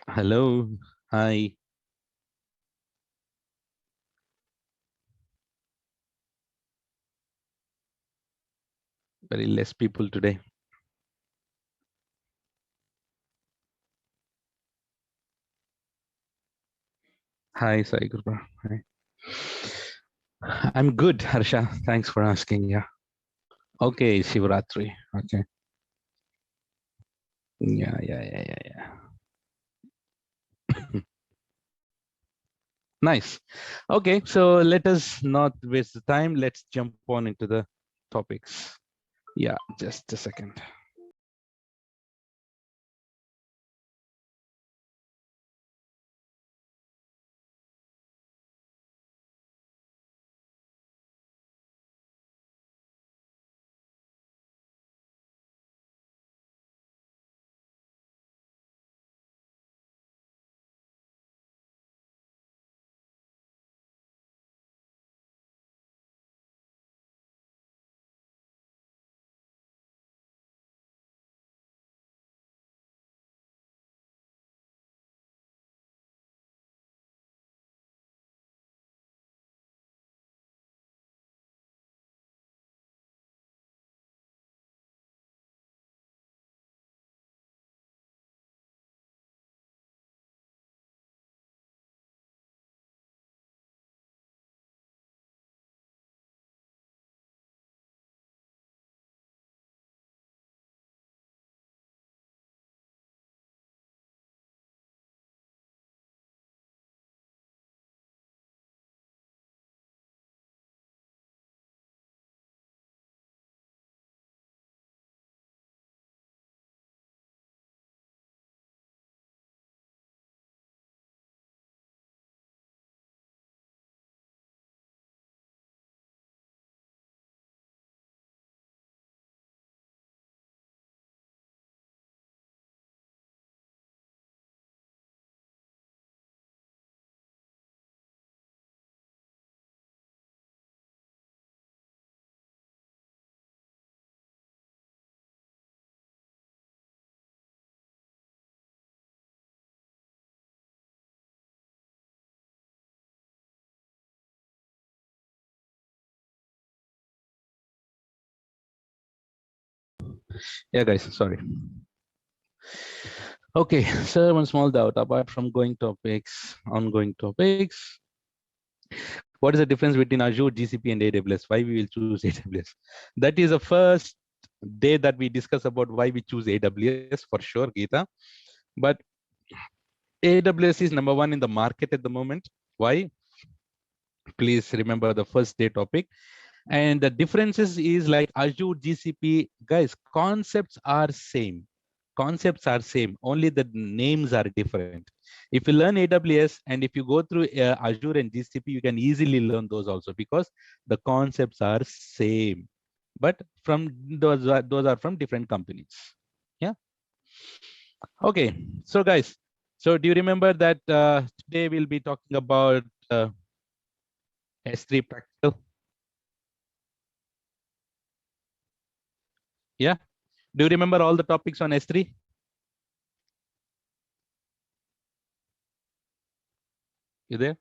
Hello. Hi. Very less people today. Hi, Sai Gurba. Hi. I'm good, Harsha. Thanks for asking. Yeah. Okay, Shivaratri. Okay. Yeah. Nice. Okay, so let us not waste the time. Let's jump on into the topics. Yeah, just a second. Yeah, guys, sorry. Okay, so one small doubt apart from going topics, ongoing topics. What is the difference between Azure, GCP, and AWS? Why we will choose AWS? That is the first day that we discuss about why we choose AWS for sure, Geeta. But AWS is number one in the market at the moment. Why? Please remember the first day topic. And the differences is like Azure, GCP, guys, concepts are same. Concepts are same, only the names are different. If you learn AWS and if you go through Azure and GCP, you can easily learn those also because the concepts are same. But from those are from different companies. Yeah. Okay. So guys, so do you remember that today we'll be talking about S3 practical? Yeah. Do you remember all the topics on S3? You there?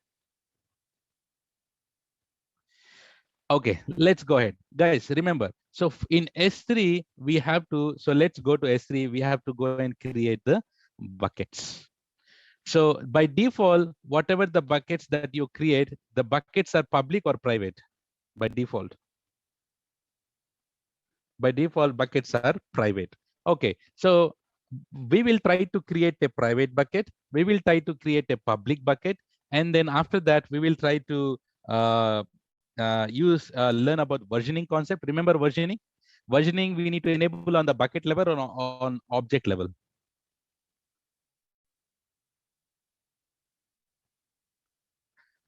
Okay, let's go ahead. Guys, remember, so in S3, we have to, so let's go to S3, we have to go and create the buckets. So by default, whatever the buckets that you create, the buckets are public or private by default. By default, buckets are private. Okay, so we will try to create a private bucket. We will try to create a public bucket. And then after that, we will try to uh, learn about versioning concept. Remember versioning? Versioning, we need to enable on the bucket level or on object level.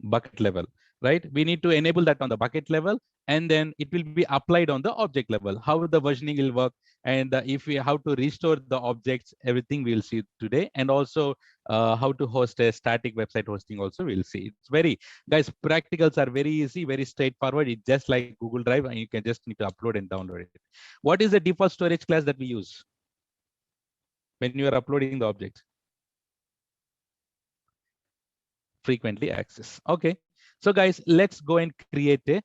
Bucket level, right? We need to enable that on the bucket level, and then it will be applied on the object level. How the versioning will work, and if we how to restore the objects, everything we'll see today, and also how to host a static website hosting also we'll see. It's very, guys, practicals are very easy, very straightforward. It's just like Google Drive, and you can just need to upload and download it. What is the default storage class that we use when you are uploading the objects? frequently accessed. Okay, so guys, let's go and create a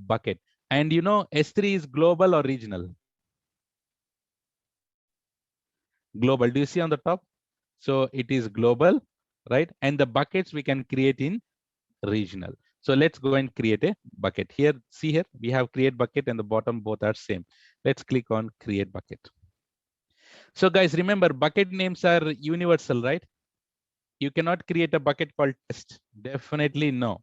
bucket. And you know, S3 is global or regional? Global. Do you see on the top? So it is global, right? And the buckets we can create in regional. So let's go and create a bucket. Here, see here, we have create bucket and the bottom both are same. Let's click on create bucket. So guys, remember bucket names are universal, right? You cannot create a bucket called test. Definitely no.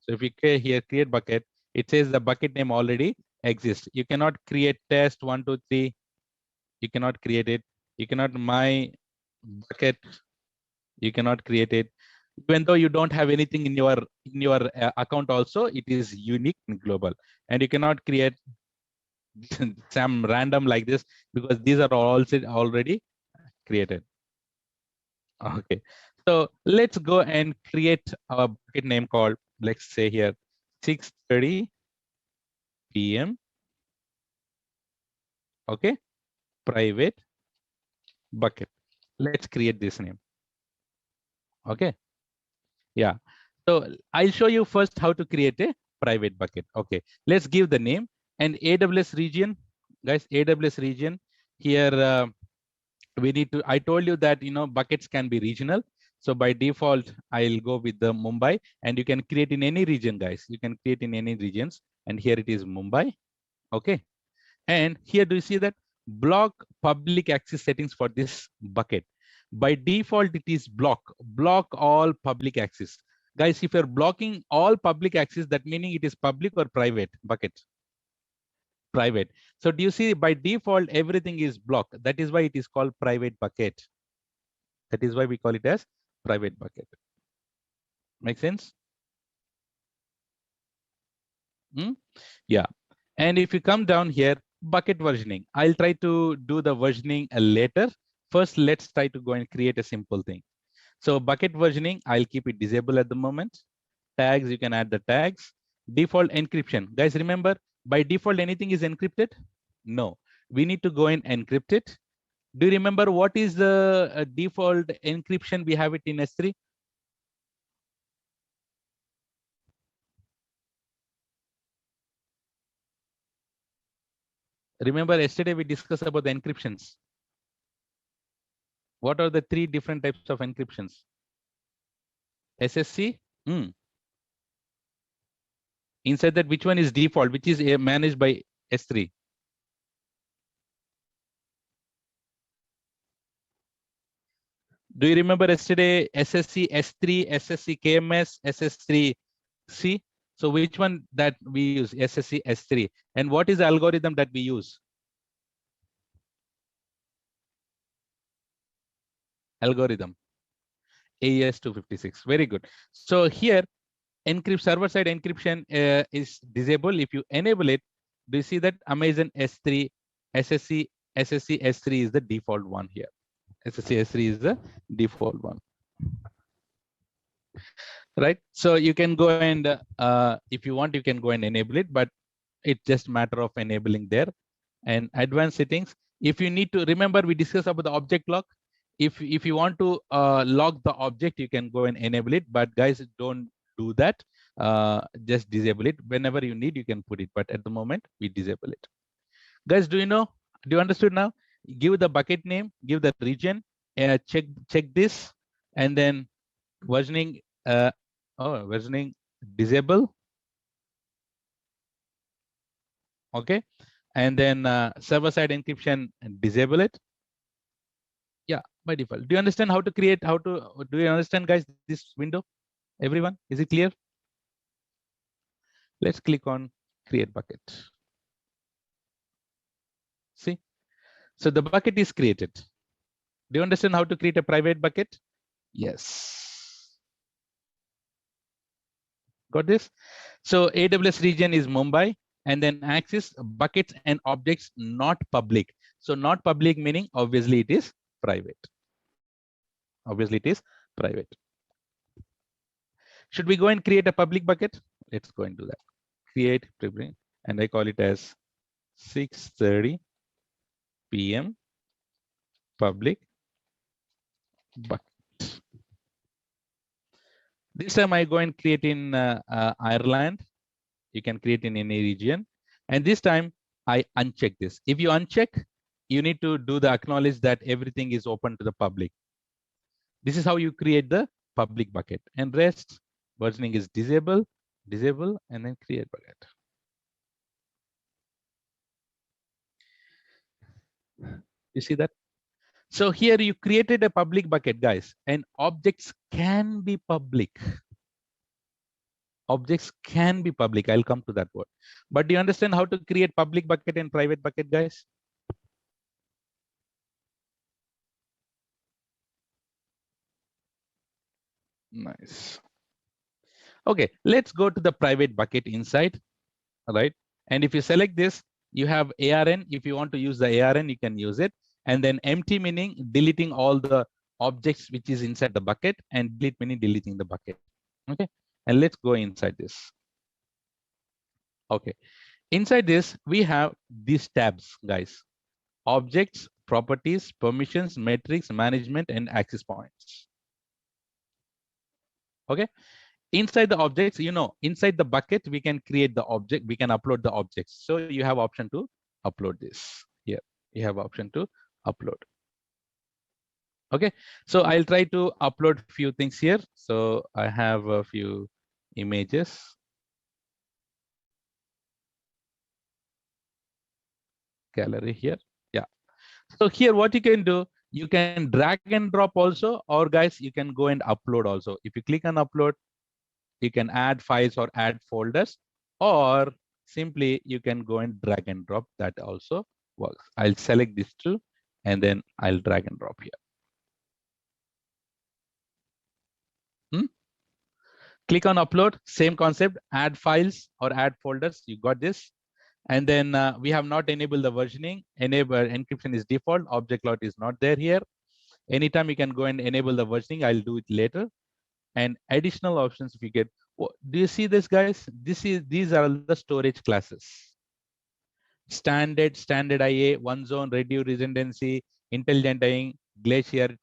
So if you here create bucket, it says the bucket name already exists. You cannot create test 123. You cannot create it. You cannot my bucket. You cannot create it. Even though you don't have anything in your account also, it is unique and global. And you cannot create some random like this because these are also already created. Okay, so let's go and create our bucket name called, let's say here, 6:30 p.m. Okay, private bucket. Let's create this name. Okay, yeah. So I'll show you first how to create a private bucket. Okay, let's give the name and AWS region, guys. AWS region here. We need to, I told you that, you know, buckets can be regional. So by default, I'll go with the Mumbai, and you can create in any region, guys. You can create in any regions. And here it is Mumbai. Okay. And here, do you see that block public access settings for this bucket? By default, it is block all public access. Guys, if you're blocking all public access, that meaning it is public or private bucket? Private. So do you see by default, everything is blocked. That is why it is called private bucket. That is why we call it as private bucket. Make sense? Hmm? Yeah. And if you come down here, bucket versioning, I'll try to do the versioning later. First, let's try to go and create a simple thing. So bucket versioning, I'll keep it disabled at the moment. Tags, you can add the tags. Default encryption. Guys, remember, by default, anything is encrypted? No. We need to go and encrypt it. Do you remember what is the default encryption? We have it in S3. Remember yesterday we discussed about the encryptions. What are the 3 different types of encryptions? SSC. Inside that, which one is default? Which is managed by S3? Do you remember yesterday SSC S3, SSC KMS, SS3C? So which one that we use? SSC S3. And what is the algorithm that we use? Algorithm AES 256. Very good. So here, encrypt server side encryption is disabled. If you enable it, do you see that Amazon S3 SSC S3 is the default one here. SSC S3 is the default one, right? So you can go and if you want, you can go and enable it, but it's just matter of enabling there. And advanced settings, if you need to remember, we discussed about the object lock. If you want to lock the object, you can go and enable it, but guys, don't do that. Just disable it. Whenever you need, you can put it, but at the moment we disable it. Guys, do you understood now? Give the bucket name, give the region, check this, and then versioning versioning disable. Okay, and then server side encryption, disable it. Yeah, by default. Do you understand how to create, do you understand, guys, this window? Everyone, is it clear? Let's click on create bucket. See, so the bucket is created. Do you understand how to create a private bucket? Yes. Got this? So AWS region is Mumbai, and then access buckets and objects not public. So not public meaning obviously it is private. Obviously it is private. Should we go and create a public bucket? Let's go and do that. Create, and I call it as 6:30 p.m. public bucket. This time I go and create in Ireland. You can create in any region. And this time I uncheck this. If you uncheck, you need to do the acknowledge that everything is open to the public. This is how you create the public bucket. And rest versioning is disable, and then create bucket. You see that? So here you created a public bucket, guys, and objects can be public. Objects can be public. I'll come to that word. But do you understand how to create public bucket and private bucket, guys? Nice. Okay, let's go to the private bucket inside. All right. And if you select this, you have ARN. If you want to use the ARN, you can use it. And then empty meaning deleting all the objects which is inside the bucket, and delete meaning deleting the bucket. Okay. And let's go inside this. Okay. Inside this, we have these tabs, guys. Objects, properties, permissions, metrics, management, and access points. Okay. Inside the objects, inside the bucket, we can create the object, we can upload the objects. So you have option to upload this here. You have option to upload. Okay, so I'll try to upload a few things here. So I have a few images. Gallery here. Yeah. So here, what you can do, you can drag and drop also, or guys, you can go and upload also. If you click on upload, you can add files or add folders, or simply you can go and drag and drop. That also works. I'll select these two and then I'll drag and drop here. Click on upload, same concept, add files or add folders. You got this. And then we have not enabled the versioning. Enable encryption is default. Object lot is not there here. Anytime you can go and enable the versioning. I'll do it later. And additional options if you get. Oh, do you see this, guys? These are the storage classes. Standard IA, one zone, reduce redundancy, intelligent dying, glacier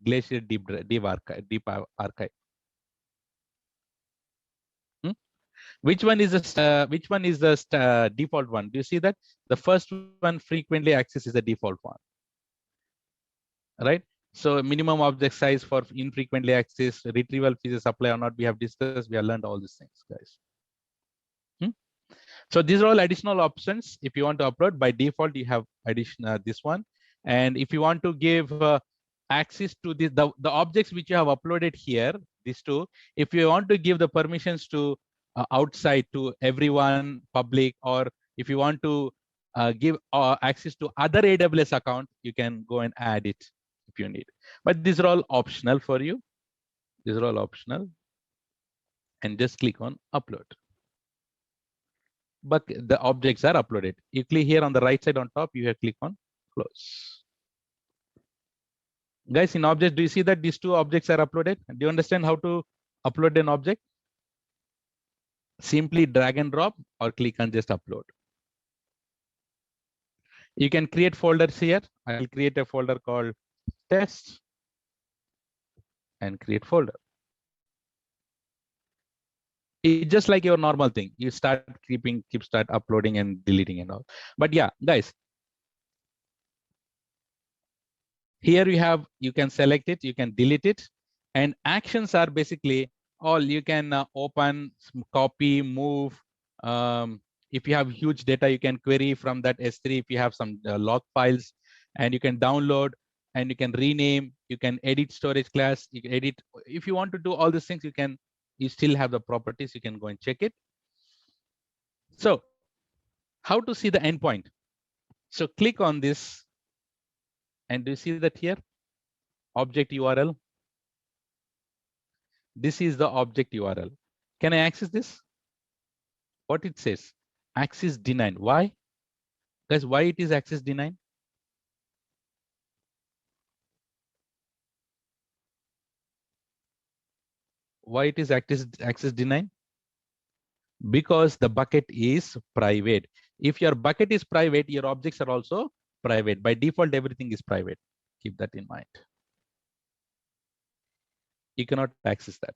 deep archive. Which one is the default one? Do you see that? The first one, frequently access, is the default one, right? So minimum object size for infrequently access, retrieval fees apply or not. We have discussed, we have learned all these things, guys. So these are all additional options. If you want to upload, by default, you have this one. And if you want to give access to the objects which you have uploaded here, these two, if you want to give the permissions to outside to everyone, public, or if you want to give access to other AWS account, you can go and add it if you need. But these are all optional for you. These are all optional. And just click on upload. But the objects are uploaded. You click here on the right side on top, you have click on close. Guys, in objects, do you see that these two objects are uploaded? Do you understand how to upload an object? Simply drag and drop or click on just upload. You can create folders here. I'll create a folder called test and create folder. It's just like your normal thing. You start start uploading and deleting and all. But yeah, guys, here you can select it, you can delete it, and actions are basically all. You can open, copy, move. If you have huge data, you can query from that S3. If you have some log files, and you can download, and you can rename, you can edit storage class, you can edit. If you want to do all these things, you still have the properties, you can go and check it. So how to see the endpoint? So click on this, and do you see that here? Object URL. This is the object URL. Can I access this? What it says? Access denied. Why? Guys, why it is access denied? Why it is access denied? Because the bucket is private. If your bucket is private, your objects are also private. By default, everything is private. Keep that in mind. You cannot access that.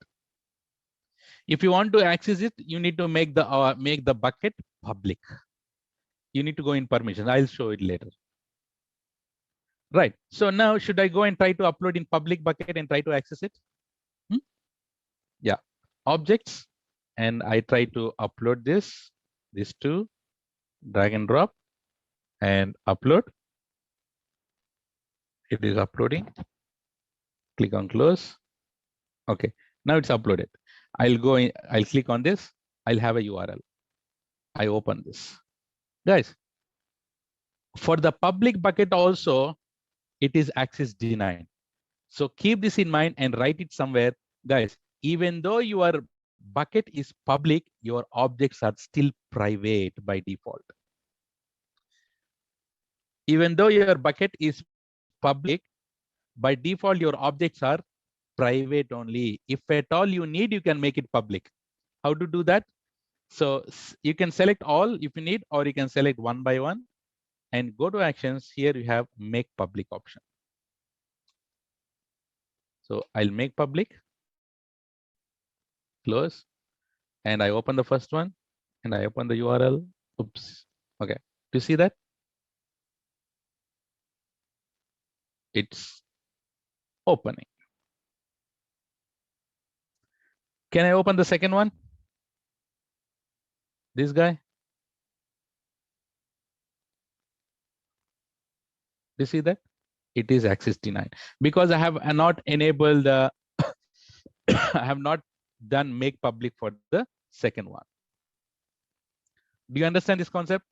If you want to access it, you need to make the bucket public. You need to go in permissions. I'll show it later. Right. So now should I go and try to upload in public bucket and try to access it? Yeah. Objects. And I try to upload this two, drag and drop and upload. It is uploading. Click on close. Okay. Now it's uploaded. I'll go in, I'll click on this. I'll have a URL. I open this. Guys, for the public bucket also, it is access denied. So keep this in mind and write it somewhere. Guys, even though your bucket is public, your objects are still private by default. Even though your bucket is public, by default, your objects are private only. If at all you need, you can make it public. How to do that? So you can select all if you need, or you can select one by one and go to actions. Here you have make public option. So I'll make public, close, and I open the first one and I open the URL. Oops. Okay. Do you see that? It's opening. Can I open the second one? This guy? Do you see that? It is access denied because I have not enabled the I have not done make public for the second one. Do you understand this concept?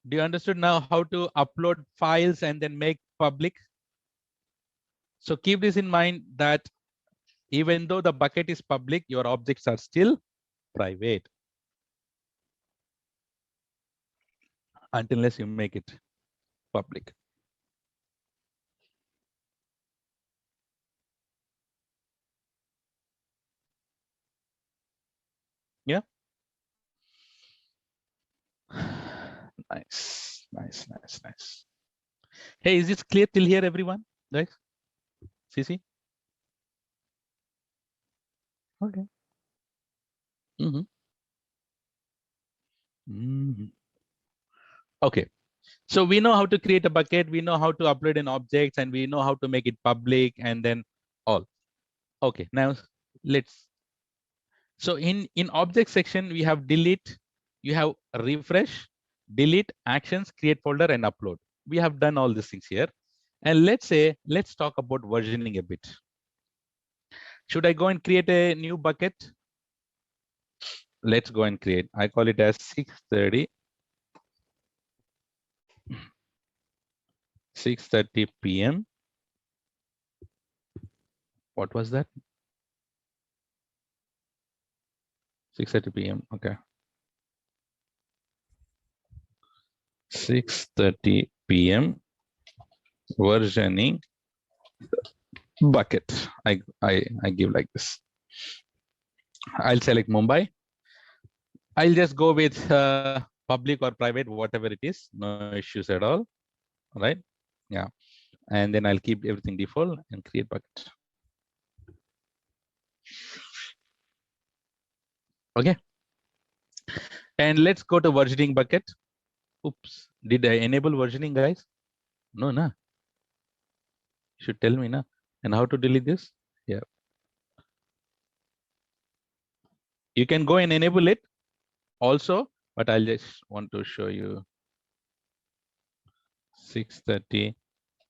Do you understand now how to upload files and then make public? So keep this in mind that even though the bucket is public, your objects are still private unless you make it public. Yeah. Nice, nice, nice, nice. Hey, is this clear till here, everyone? Guys, CC? Okay. Okay. So we know how to create a bucket, we know how to upload an object, and we know how to make it public and then all. Okay, now let's. So in object section, we have delete, you have refresh, delete, actions, create folder, and upload. We have done all these things here. And let's talk about versioning a bit. Should I go and create a new bucket? Let's go and create. I call it as 6:30 p.m. What was that? 6:30 p.m. Okay. 6:30 p.m. versioning bucket. I give like this. I'll select Mumbai. I'll just go with public or private, whatever it is. No issues at all. Right? Yeah. And then I'll keep everything default and create bucket. Okay. And let's go to versioning bucket. Oops. Did I enable versioning, guys? No, nah. Should tell me, nah. And how to delete this? Yeah. You can go and enable it also, but I'll just want to show you 6:30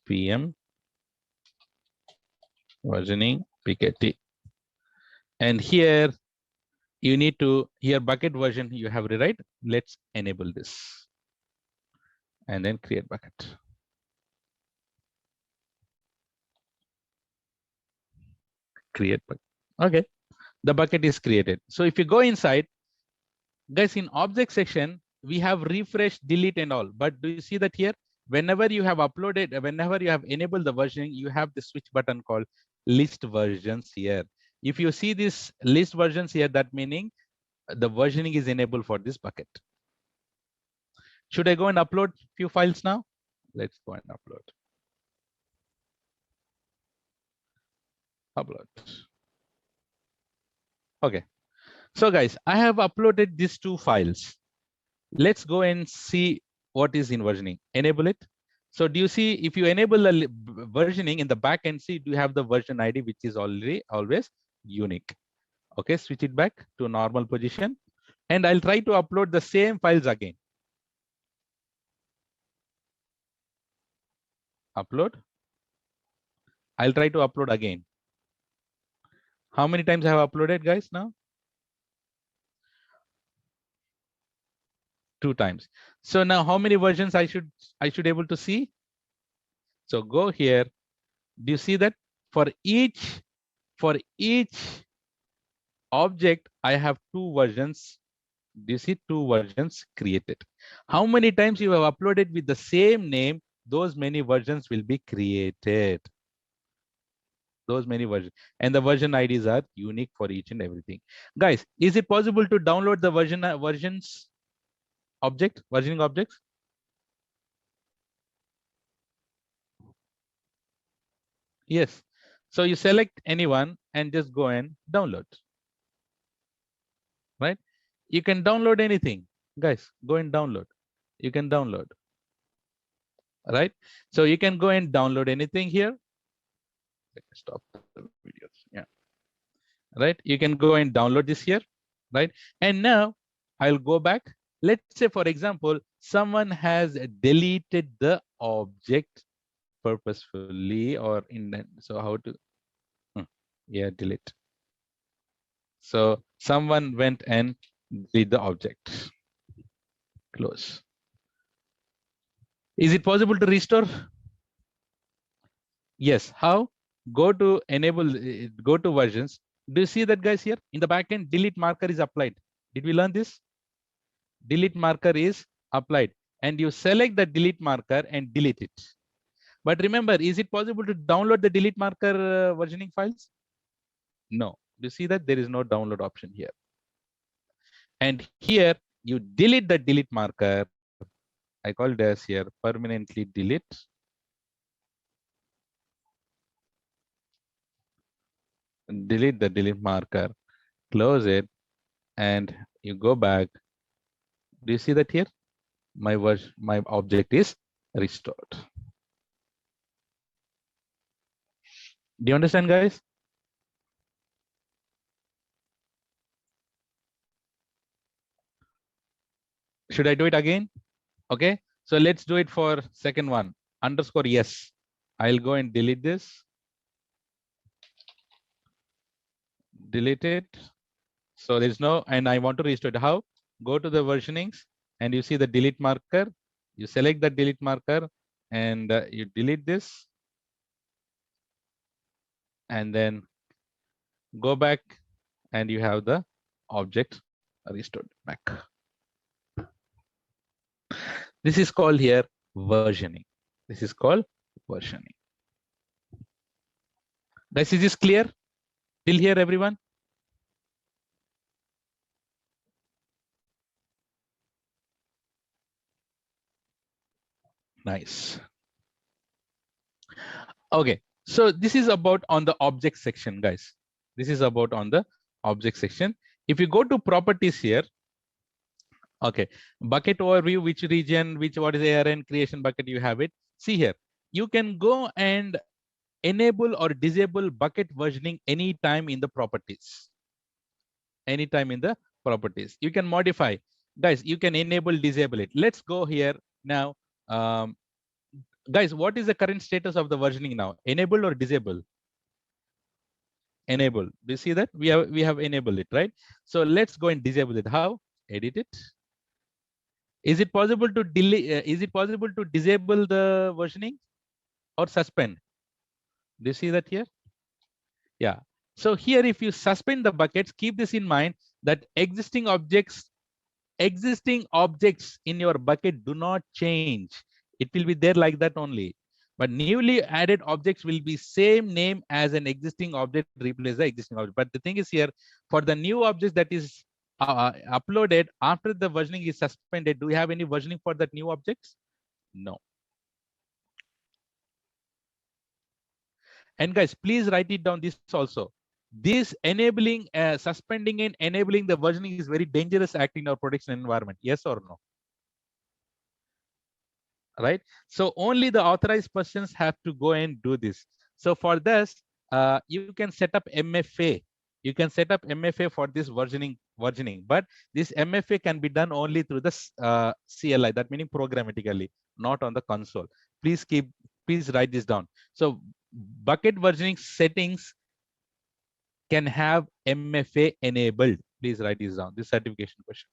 p.m. versioning PKT. And here you need to, here bucket version you have rewrite. Let's enable this and then create bucket. Create bucket. Okay, the bucket is created. So if you go inside, guys, in object section, we have refresh, delete and all. But do you see that here? Whenever you have uploaded, whenever you have enabled the versioning, you have the switch button called list versions here. If you see this list versions here, that meaning the versioning is enabled for this bucket. Should I go and upload few files now? Let's go and upload. Upload. Okay, So guys, I have uploaded these two files. Let's go and see what is in versioning. Enable it. So do you see, if you enable the versioning in the back end, see, do you have the version ID, which is already always unique. Okay, switch it back to normal position. And I'll try to upload the same files again. Upload. I'll try to upload again. How many times I have uploaded, guys, now? 2 times. So now how many versions I should able to see? So go here. Do you see that for each object I have 2 versions? Do you see 2 versions created? How many times you have uploaded with the same name, those many versions will be created. Those many versions, and the version IDs are unique for each and everything. Guys, is it possible to download the versions versioning objects? Yes. So you select anyone and just go and download. Right? You can download anything. Guys, go and download. You can download. Right? So you can go and download anything here. Let me stop the videos. Yeah. Right? You can go and download this here. Right? And now I'll go back. Let's say, for example, someone has deleted the object purposefully or in. So how to? Yeah, delete. So someone went and delete the object. Close. Is it possible to restore? Yes. How? Go to enable, go to versions. Do you see that, guys, here in the backend, delete marker is applied. Did we learn this? Delete marker is applied, and you select the delete marker and delete it. But remember, is it possible to download the delete marker versioning files? No. Do you see that there is no download option here? And here you delete the delete marker. I call this here permanently delete. Delete the delete marker, close it, and you go back. Do you see that here? My object is restored. Do you understand, guys? Should I do it again? Okay, so let's do it for second one. Underscore yes. I'll go and delete this. Delete it. So there's no, and I want to restore it. How? Go to the versionings and you see the delete marker. You select the delete marker and you delete this. And then go back and you have the object restored back. This is called here versioning. This is called versioning. Guys, is this clear? Till here, everyone? Nice. Okay, so this is about on the object section, guys. This is about on the object section. If you go to properties here, okay, bucket overview, which region, what is ARN creation bucket, you have it. See here, you can go and enable or disable bucket versioning anytime in the properties. Anytime in the properties. You can modify. Guys, you can enable, disable it. Let's go here now. Guys, what is the current status of the versioning now? Enable or disable? Enable. Do you see that? We have enabled it, right? So let's go and disable it. How? Edit it. Is it possible to delete? Is it possible to disable the versioning or suspend? Do you see that here? Yeah. So here, if you suspend the buckets, keep this in mind that existing objects in your bucket do not change. It will be there like that only. But newly added objects will be same name as an existing object, replace the existing object. But the thing is here, for the new object that is uploaded after the versioning is suspended, do you have any versioning for that new objects? No. And guys, please write it down this also. This enabling, suspending and enabling the versioning is very dangerous act in our production environment. Yes or no? Right? So only the authorized persons have to go and do this. So for this, you can set up MFA. You can set up MFA for this versioning, but this MFA can be done only through the CLI, that meaning programmatically, not on the console. Please write this down. So bucket versioning settings can have MFA enabled. Please write this down. This certification question.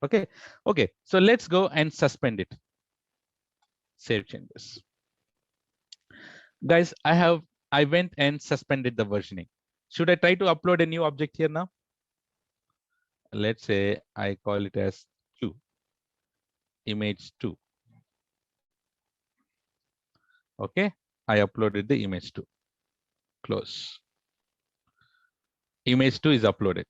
Okay. Okay. So let's go and suspend it. Save changes. Guys, I went and suspended the versioning. Should I try to upload a new object here now? Let's say I call it as 2, image 2. Okay. I uploaded the image 2. Close. Image 2 is uploaded.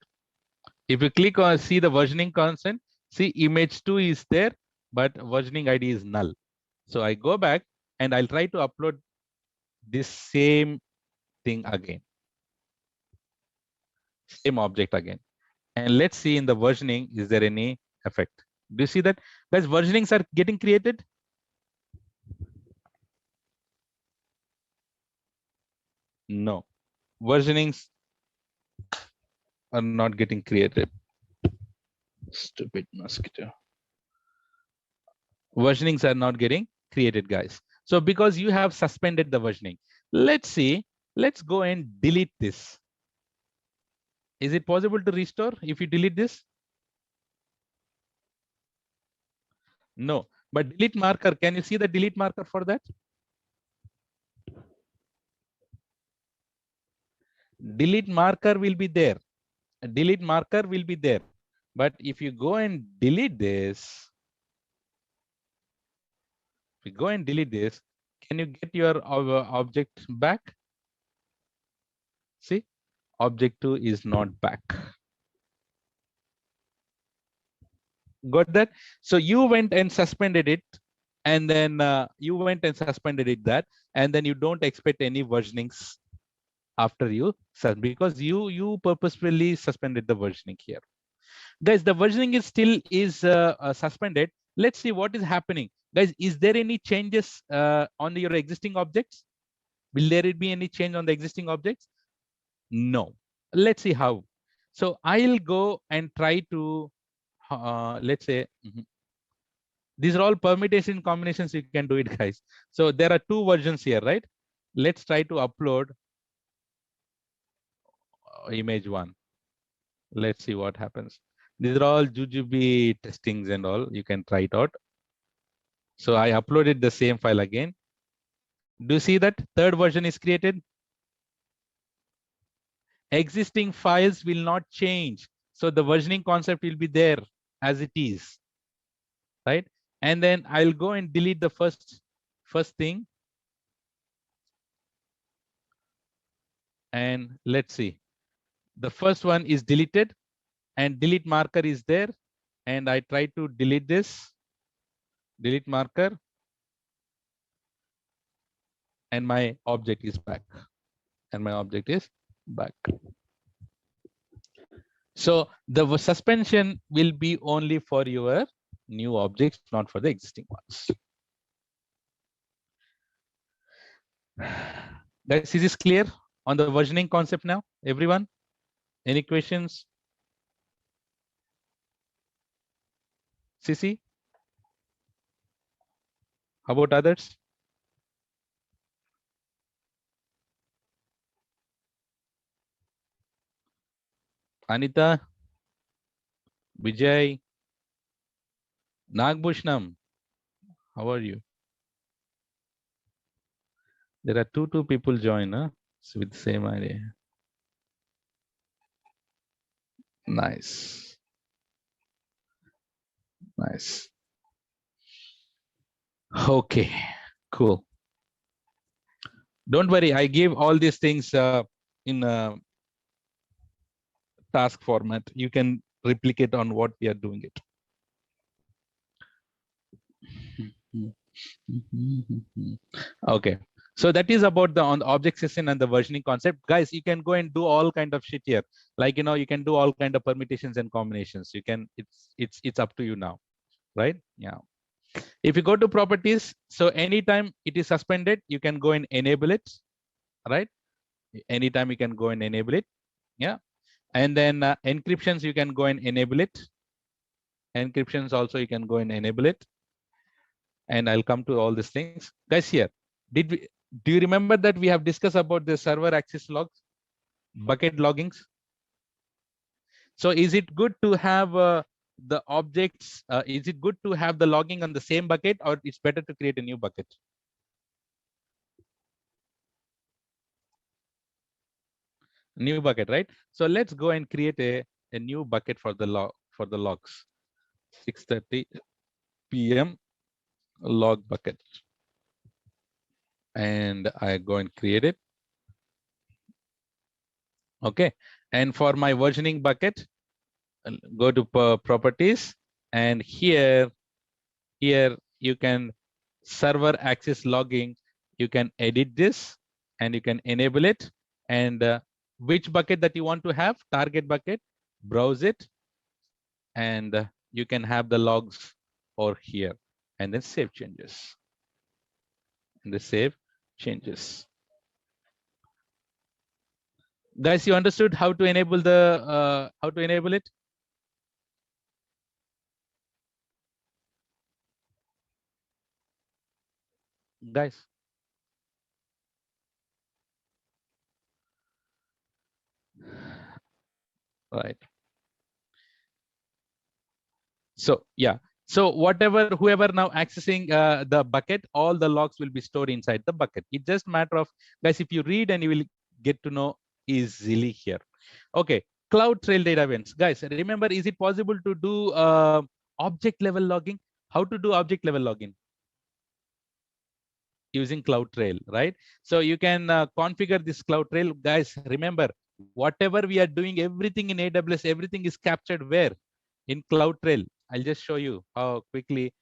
If you click on see the versioning consent, see image 2 is there, but versioning ID is null. So I go back and I'll try to upload this same thing again. Same object again. And let's see in the versioning, is there any effect? Do you see that? Guys, versionings are getting created. No. Versionings are not getting created. Stupid mosquito. Versionings are not getting created, guys. So because you have suspended the versioning, let's see, let's go and delete this. Is it possible to restore if you delete this? No, but delete marker, can you see the delete marker for that? Delete marker will be there. A delete marker will be there. But if you go and delete this, if you go and delete this, can you get your object back? See, object 2 is not back. Got that? So you went and suspended it, and then you went and suspended it that, and then you don't expect any versionings after you, because you purposefully suspended the versioning here. Guys, the versioning is still suspended. Let's see what is happening. Guys, is there any changes on your existing objects? Will there be any change on the existing objects? No. Let's see how. So I'll go and try to, let's say, these are all permutation combinations. You can do it, guys. So there are 2 versions here, right? Let's try to upload image 1. Let's see what happens. These are all Jujube testings and all. You can try it out. So I uploaded the same file again. Do you see that 3rd version is created? Existing files will not change. So the versioning concept will be there as it is, right? And then I'll go and delete the first thing. And let's see. The first one is deleted and delete marker is there. And I try to delete this, delete marker. And my object is back. And my object is back. So the suspension will be only for your new objects, not for the existing ones. Guys, is this clear on the versioning concept now? Everyone? Any questions? CC? How about others? Anita? Vijay? Nagbhushnam? How are you? There are two people join, huh? So with the same idea. Nice. Nice. Okay, cool. Don't worry, I gave all these things in task format. You can replicate on what we are doing it. Okay, So that is about the on the object session and the versioning concept. Guys, you can go and do all kind of shit here. Like, you can do all kind of permutations and combinations. You can, it's up to you now, right? Yeah. If you go to properties, so anytime it is suspended, you can go and enable it, right? Anytime you can go and enable it. Yeah. And then encryptions, you can go and enable it. Encryptions also, you can go and enable it. And I'll come to all these things. Guys, here, do you remember that we have discussed about the server access logs, bucket loggings? So is it good to have the objects, is it good to have the logging on the same bucket, or it's better to create a new bucket? New bucket, right? So let's go and create a new bucket for the logs. 6:30 p.m. log bucket. And I go and create it. Okay. And for my versioning bucket, go to properties, and here you can server access logging. You can edit this and you can enable it, and which bucket that you want to have, target bucket, browse it, and you can have the logs over here, and then save changes, and the save changes. Guys, you understood how to enable the how to enable it? Guys, right? So yeah, so whoever now accessing the bucket, all the logs will be stored inside the bucket. It's just matter of, guys, if you read, and you will get to know easily here. Okay, CloudTrail data events. Guys, remember, is it possible to do object level logging? How to do object level logging? Using CloudTrail, right? So you can configure this CloudTrail. Guys, remember, whatever we are doing, everything in AWS, everything is captured where? In CloudTrail. I'll just show you how quickly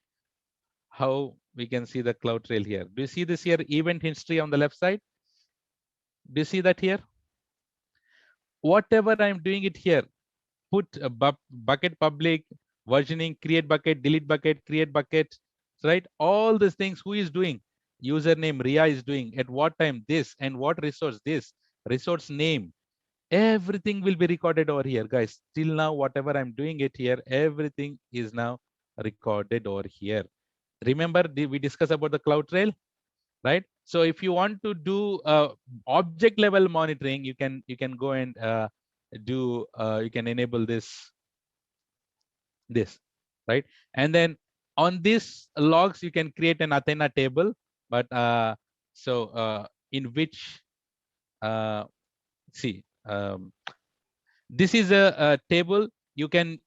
how we can see the CloudTrail here. Do you see this here? Event history on the left side. Do you see that here? Whatever I'm doing it here, put a bucket public, versioning, create bucket, delete bucket, create bucket, right? All these things, who is doing? Username Ria is doing. At what time this, and what resource this, resource name, everything will be recorded over here, guys. Till now, whatever I'm doing it here, everything is now recorded over here. Remember, we discussed about the CloudTrail, right? So if you want to do object level monitoring, you can go and do you can enable this, right? And then on this logs, you can create an Athena table, but in which see this is a table. You can,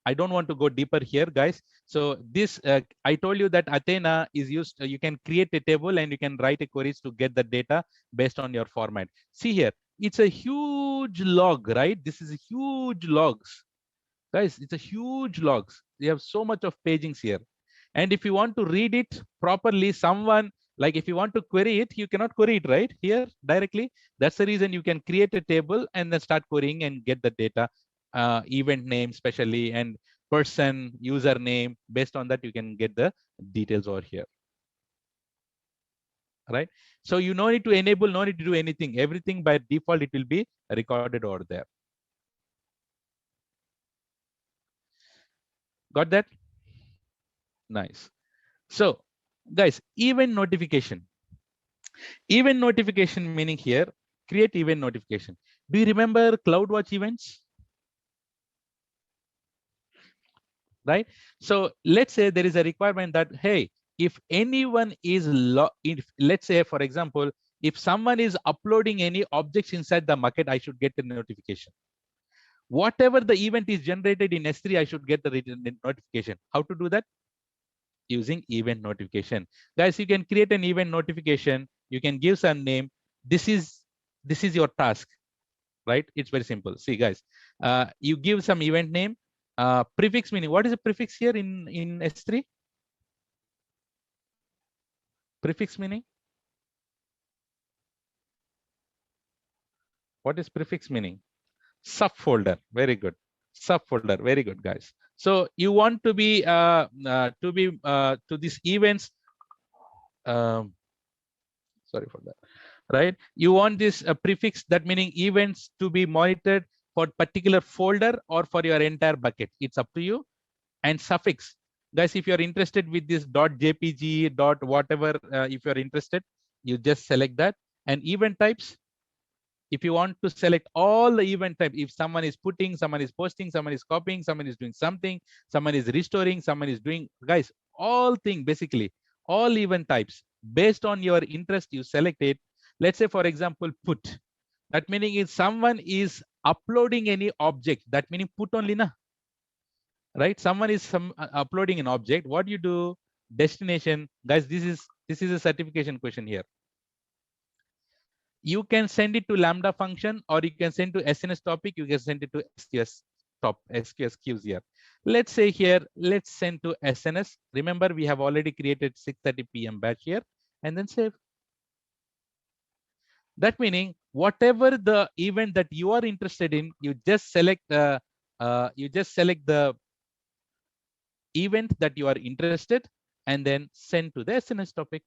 I don't want to go deeper here, guys. So this, I told you that Athena is used, you can create a table and you can write a queries to get the data based on your format. See here, it's a huge log, right? This is a huge logs. Guys, it's a huge logs. We have so much of pagings here. And if you want to read it properly, someone, like if you want to query it, you cannot query it right here directly. That's the reason you can create a table and then start querying and get the data, event name especially, and person, username. Based on that, you can get the details over here. Right? So you no need to enable, no need to do anything. Everything by default, it will be recorded over there. Got that? Nice. So guys, event notification. Event notification meaning here, create event notification. Do you remember CloudWatch events? Right? So let's say there is a requirement that, hey, if anyone is, if let's say, for example, if someone is uploading any objects inside the bucket, I should get the notification. Whatever the event is generated in S3, I should get the notification. How to do that? Using event notification. Guys, you can create an event notification. You can give some name. This is your task, right? It's very simple. See, guys, you give some event name. Prefix meaning, what is a prefix here in S3? Prefix meaning? What is prefix meaning? Subfolder. Very good. Subfolder. Very good, guys. So you want to be to these events. Um, sorry for that. Right? You want this prefix, that meaning events, to be monitored for particular folder or for your entire bucket. It's up to you. And suffix, guys, if you're interested with this .jpg dot whatever, if you're interested, you just select that. And event types, if you want to select all the event type, if someone is putting, someone is posting, someone is copying, someone is doing something, someone is restoring, someone is doing, guys, all thing, basically all event types based on your interest, you select it. Let's say, for example, put, that meaning if someone is uploading any object, that meaning put only, na, right? Someone is uploading an object. What do you do? Destination, guys, this is a certification question here. You can send it to Lambda function, or you can send to SNS topic. You can send it to SQS SQS queues here. Let's say here, let's send to SNS. Remember, we have already created 6:30 p.m. batch here, and then save. That meaning whatever the event that you are interested in, you just select the event that you are interested, and then send to the SNS topic.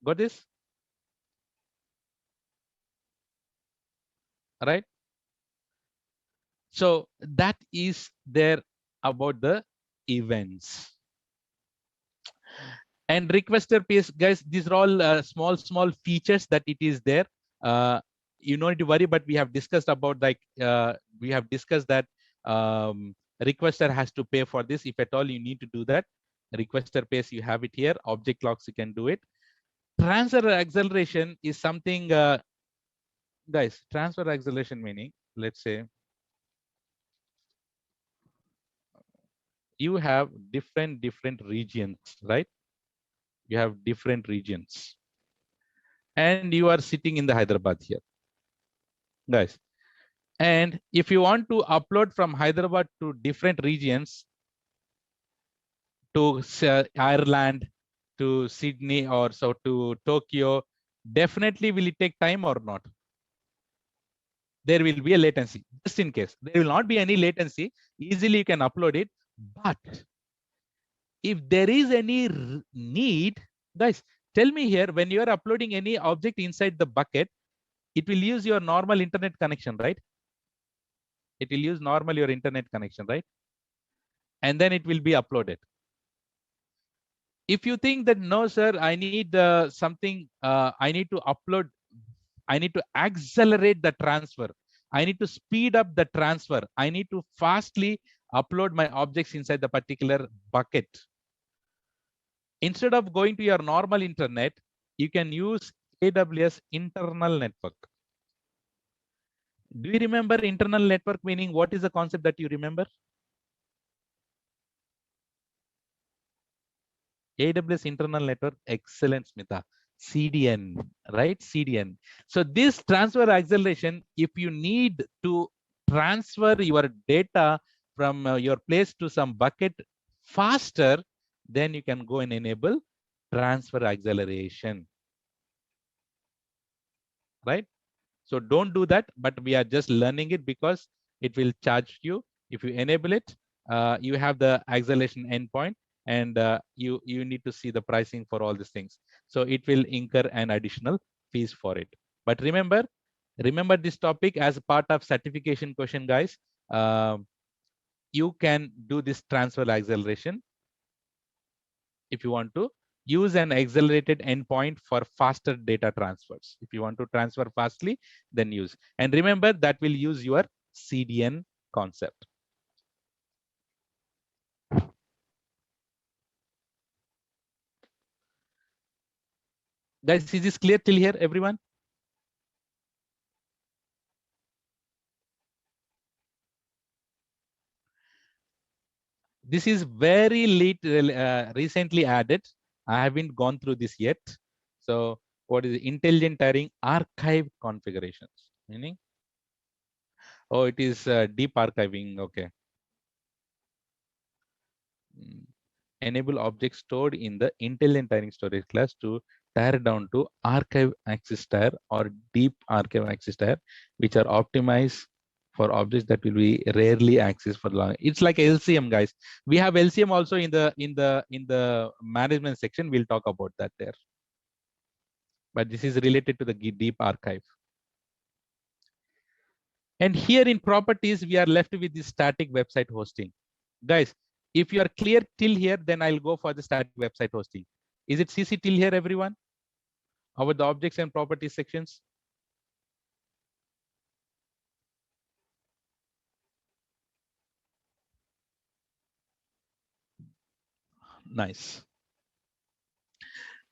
Got this? Right? So that is there about the events. And requester piece, guys, these are all small features that it is there. You don't need to worry, but we have discussed about, like, we have discussed that requester has to pay for this. If at all you need to do that, requester pays, you have it here. Object locks, you can do it. Transfer acceleration is something, guys, transfer acceleration meaning, let's say you have different regions, right? You have different regions, and you are sitting in the Hyderabad here, guys. And if you want to upload from Hyderabad to different regions, to Ireland, to Sydney, or so to Tokyo, definitely will it take time or not? There will be a latency. Just in case, there will not be any latency. Easily you can upload it. But if there is any need, guys, tell me here, when you are uploading any object inside the bucket, it will use your normal internet connection, right? It will use normal your internet connection, right? And then it will be uploaded. If you think that, no, sir, I need something, I need to upload, I need to accelerate the transfer, I need to speed up the transfer, I need to fastly upload my objects inside the particular bucket. Instead of going to your normal internet, you can use AWS internal network. Do you remember internal network meaning? What is the concept that you remember? AWS internal network, excellent, Smita. CDN, right? CDN. So this transfer acceleration, if you need to transfer your data from your place to some bucket faster, then you can go and enable transfer acceleration, right? So don't do that, but we are just learning it because it will charge you. If you enable it, you have the acceleration endpoint, and you need to see the pricing for all these things. So it will incur an additional fees for it. But remember this topic as part of certification question, guys. You can do this transfer acceleration if you want to use an accelerated endpoint for faster data transfers. If you want to transfer fastly, then use. And remember, that will use your CDN concept. Guys, is this clear till here, everyone? This is very late, recently added. I haven't gone through this yet. So what is intelligent tiering archive configurations? Meaning, oh, it is deep archiving. Okay. enable objects stored in the intelligent tiering storage class to tire down to archive access tire or deep archive access tire, which are optimized for objects that will be rarely accessed for long. It's like LCM, guys. We have LCM also in the management section. We'll talk about that there. But this is related to the deep archive. And here in properties, we are left with the static website hosting. Guys, if you are clear till here, then I'll go for the static website hosting. Is it CC till here, everyone? Over the objects and properties sections? Nice.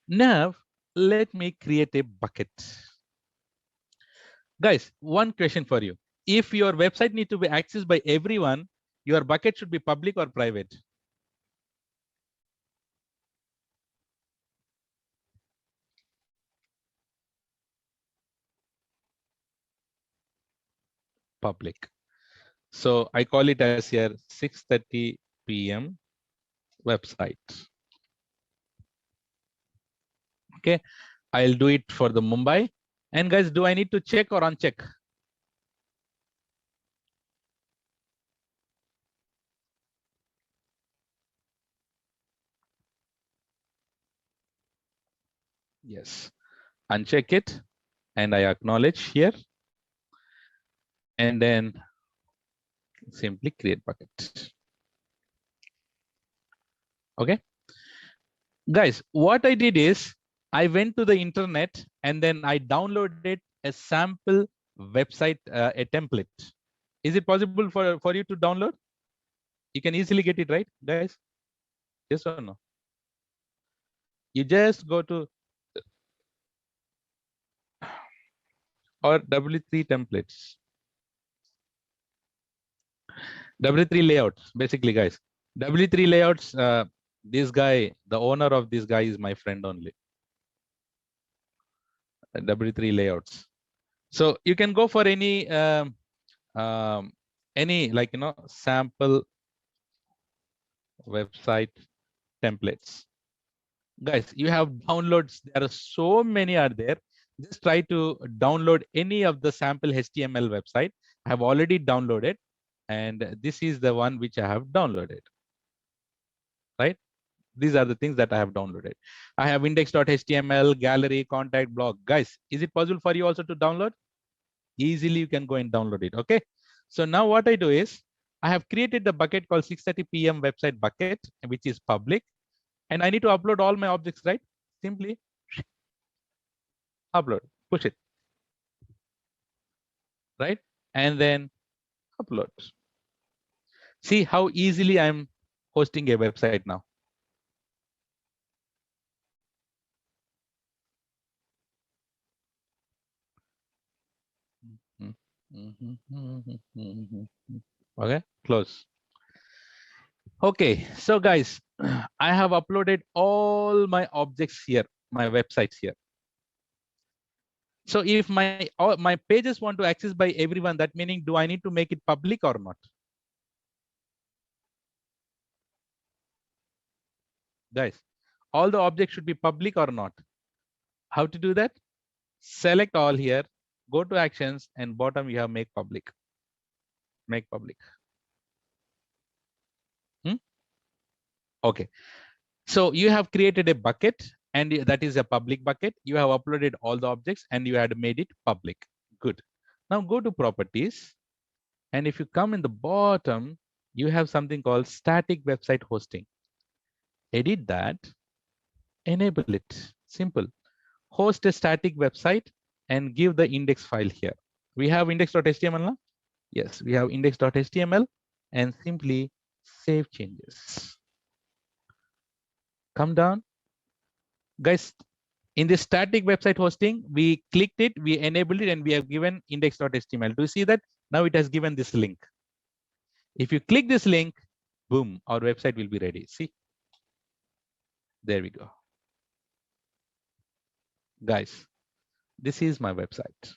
Now, let me create a bucket. Guys, one question for you. If your website need to be accessed by everyone, your bucket should be public or private? Public. So I call it as here 6:30 p.m. website. Okay, I'll do it for the Mumbai. And guys, do I need to check or uncheck? Yes, uncheck it and I acknowledge here. And then simply create bucket. Okay, guys, what I did is I went to the internet and then I downloaded a sample website, a template. Is it possible for you to download? You can easily get it, right, guys? Yes or no? You just go to or W3 templates. W3 layouts, basically, guys. W3 layouts, this guy, the owner of this guy is my friend only. W3 layouts. So you can go for any like, you know, sample website templates. Guys, you have downloads. There are so many are there. Just try to download any of the sample HTML website. I have already downloaded, and this is the one which I have downloaded. Right? These are the things that I have downloaded. I have index.html, gallery, contact, blog. Guys, is it possible for you also to download? Easily you can go and download it. Okay. So now what I do is I have created the bucket called 6:30 p.m. website bucket, which is public. And I need to upload all my objects, right? Simply upload, push it, right? And then upload. See how easily I'm hosting a website now. Okay, close. Okay, so guys, I have uploaded all my objects here, my websites here. So if my pages want to access by everyone, that meaning do I need to make it public or not? Guys, all the objects should be public or not? How to do that? Select all here, go to actions, and bottom you have make public. Make public. Okay. So you have created a bucket, and that is a public bucket. You have uploaded all the objects and you had made it public. Good. Now go to properties. And if you come in the bottom, you have something called static website hosting. Edit that, enable it. Simple. Host a static website and give the index file here. We have index.html now. Yes, we have index.html and simply save changes. Come down. Guys, in the static website hosting, we clicked it, we enabled it, and we have given index.html. Do you see that? Now it has given this link. If you click this link, boom, our website will be ready. See? There we go. Guys, this is my website.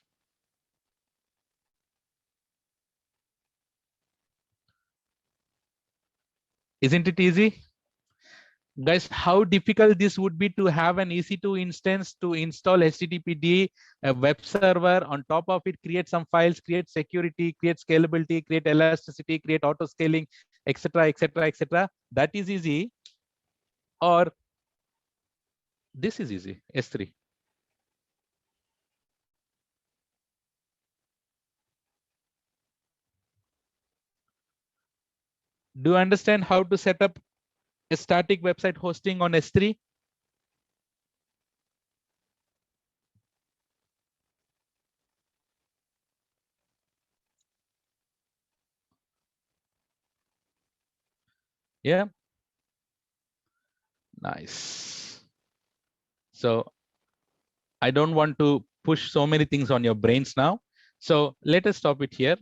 Isn't it easy? Guys, how difficult this would be to have an EC2 instance to install HTTPD, a web server, on top of it, create some files, create security, create scalability, create elasticity, create auto scaling, etc., etc., etc. That is easy. Or this is easy, S3. Do you understand how to set up a static website hosting on S3? Yeah, nice. So I don't want to push so many things on your brains now. So let us stop it here.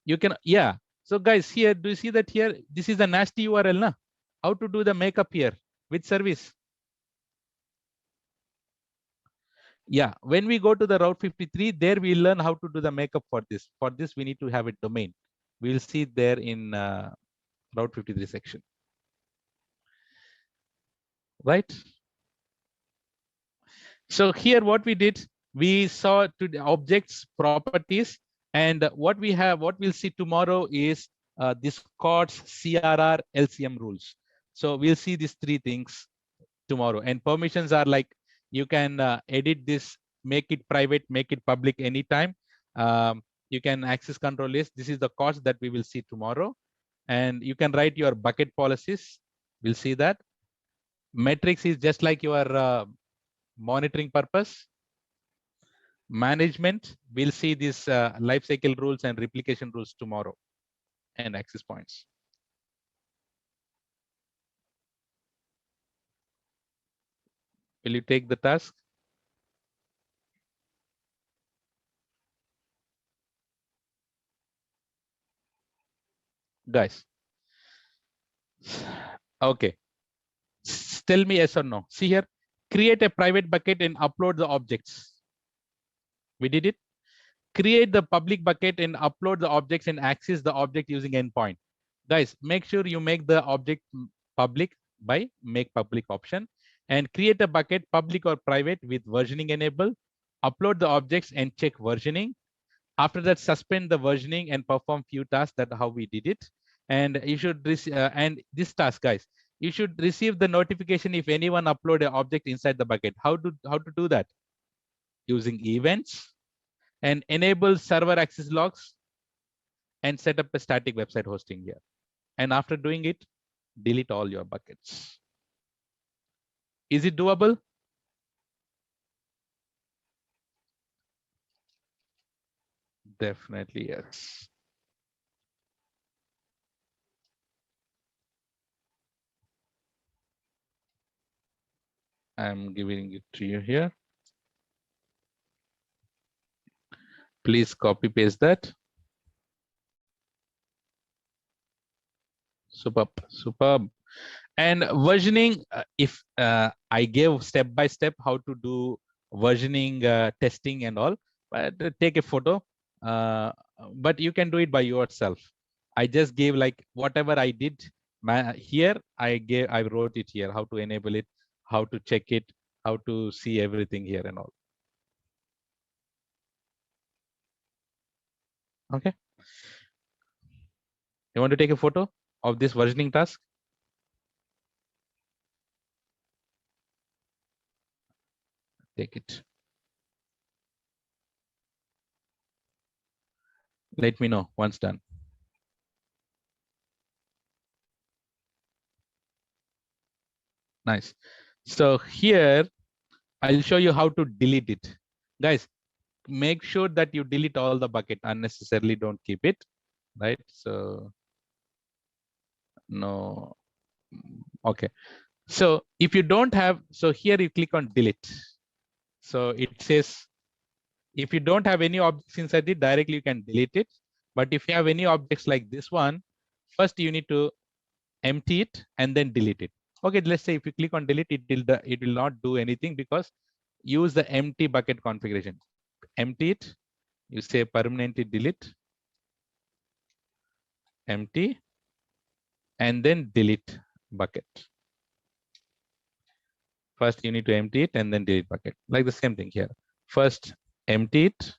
You can, yeah. So guys, here, do you see that here? This is a nasty URL, na? How to do the makeup here? Which service? Yeah, when we go to the Route 53, there we learn how to do the makeup for this. For this, we need to have a domain. We'll see it there in Route 53 section. Right? So here what we did, we saw to the objects properties, and what we have, what we'll see tomorrow is this CORDS, CRR, LCM rules. So we'll see these three things tomorrow. And permissions are like, you can edit this, make it private, make it public anytime. You can access control list. This is the CORDS that we will see tomorrow. And you can write your bucket policies. We'll see that. Metrics is just like your monitoring purpose. Management, we'll see these lifecycle rules and replication rules tomorrow, and access points. Will you take the task? Guys. Okay. Tell me yes or no. See here, create a private bucket and upload the objects. We did it. Create the public bucket and upload the objects and access the object using endpoint. Guys, make sure you make the object public by make public option, and create a bucket public or private with versioning enabled. Upload the objects and check versioning. After that, suspend the versioning and perform few tasks. That how we did it. And you should and this task, guys, you should receive the notification if anyone upload an object inside the bucket. How to do that? Using events and enable server access logs and set up a static website hosting here. And after doing it, delete all your buckets. Is it doable? Definitely yes. I'm giving it to you here. Please copy paste that. Superb, superb. And versioning, if I gave step by step how to do versioning testing and all, but take a photo, but you can do it by yourself. I just gave like whatever I did here, I wrote it here, how to enable it, how to check it, how to see everything here and all. Okay. You want to take a photo of this versioning task? Take it. Let me know once done. Nice. So here, I'll show you how to delete it. Guys, make sure that you delete all the bucket unnecessarily. Don't keep it, right? So no. Okay. So if you don't have, so here you click on delete. So it says, if you don't have any objects inside it, directly you can delete it. But if you have any objects like this one, first you need to empty it and then delete it. Okay, let's say if you click on delete, it will not do anything because use the empty bucket configuration. Empty it, you say permanently delete, empty, and then delete bucket. First, you need to empty it and then delete bucket. Like the same thing here. First, empty it.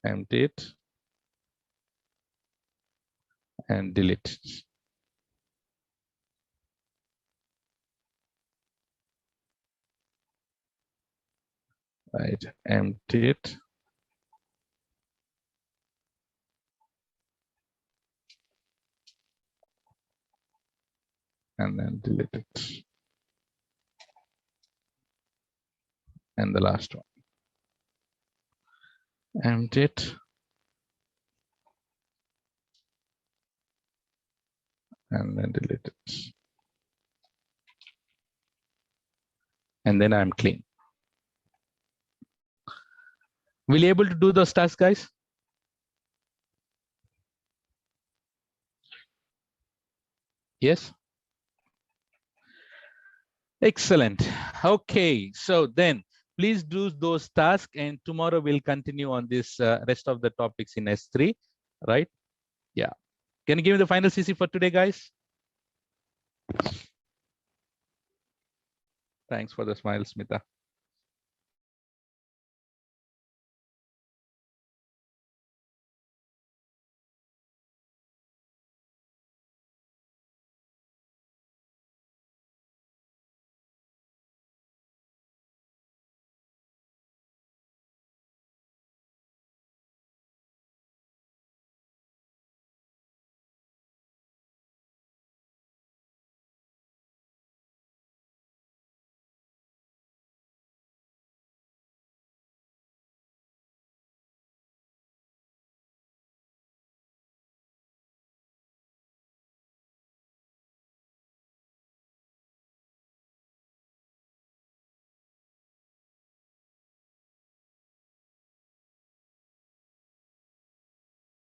Empty it. And delete it. Right, empty it. And then delete it. And the last one. Empty it. And then delete it. And then I'm clean. Will you able to do those tasks, guys? Yes. Excellent. Okay, so then please do those tasks, and tomorrow we'll continue on this rest of the topics in S3, right? Yeah. Can you give me the final CC for today, guys? Thanks for the smile, Smita.